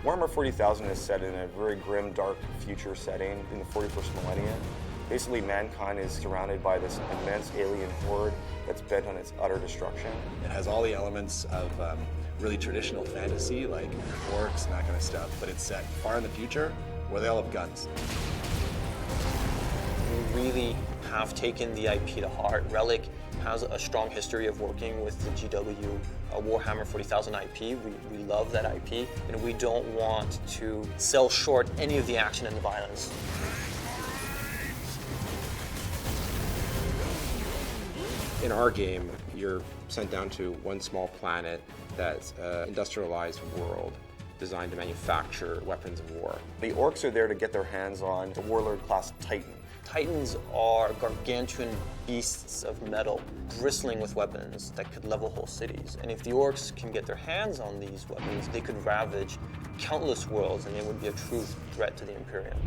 Warhammer 40,000 is set in a very grim, dark future setting in the 41st millennium. Basically, mankind is surrounded by this immense alien horde that's bent on its utter destruction. It has all the elements of really traditional fantasy, like orcs and that kind of stuff, but it's set far in the future where they all have guns. We really have taken the IP to heart. Relic has a strong history of working with the GW Warhammer 40,000 IP. We love that IP, and we don't want to sell short any of the action and the violence. In our game, you're sent down to one small planet that's an industrialized world designed to manufacture weapons of war. The orcs are there to get their hands on the warlord-class Titan. Titans are gargantuan beasts of metal, bristling with weapons that could level whole cities. And if the orcs can get their hands on these weapons, they could ravage countless worlds, and they would be a true threat to the Imperium.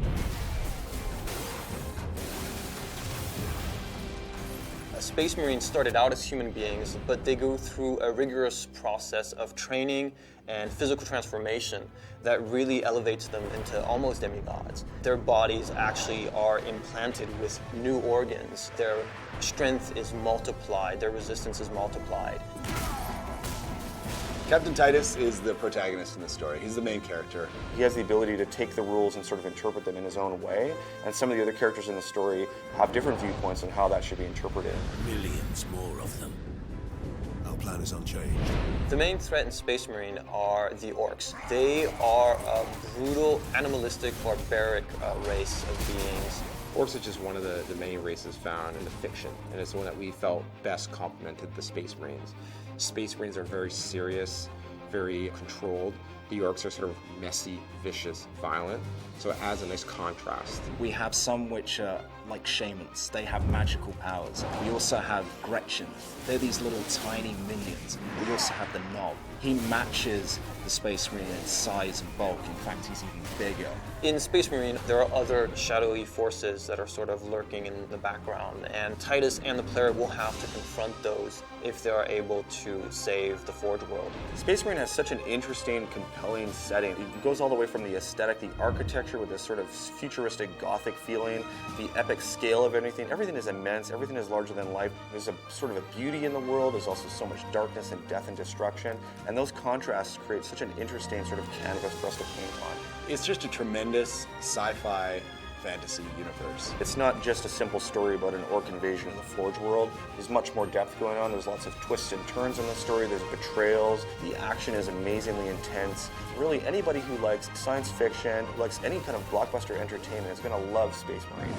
Space Marines started out as human beings, but they go through a rigorous process of training and physical transformation that really elevates them into almost demigods. Their bodies actually are implanted with new organs. Their strength is multiplied, their resistance is multiplied. Captain Titus is the protagonist in the story. He's the main character. He has the ability to take the rules and sort of interpret them in his own way, and some of the other characters in the story have different viewpoints on how that should be interpreted. Millions more of them. Our plan is unchanged. The main threat in Space Marine are the orcs. They are a brutal, animalistic, barbaric race of beings. Orcs is just one of the many races found in the fiction, and it's the one that we felt best complemented the Space Marines. Space Marines are very serious, very controlled. The orcs are sort of messy, vicious, violent, so it adds a nice contrast. We have some which are like shamans. They have magical powers. We also have Gretchen. They're these little tiny minions. We also have the Knob. He matches the Space Marine in size and bulk. In fact, he's even bigger. In Space Marine, there are other shadowy forces that are sort of lurking in the background, and Titus and the player will have to confront those if they are able to save the Forge world. Space Marine has such an interesting, compelling setting. It goes all the way from the aesthetic, the architecture with this sort of futuristic Gothic feeling, the epic scale of everything. Everything is immense, everything is larger than life. There's a sort of a beauty in the world, there's also so much darkness and death and destruction, and those contrasts create such an interesting sort of canvas for us to paint on. It's just a tremendous sci-fi fantasy universe. It's not just a simple story about an orc invasion in the Forge world. There's much more depth going on. There's lots of twists and turns in the story. There's betrayals. The action is amazingly intense. Really, anybody who likes science fiction, who likes any kind of blockbuster entertainment is going to love Space Marine.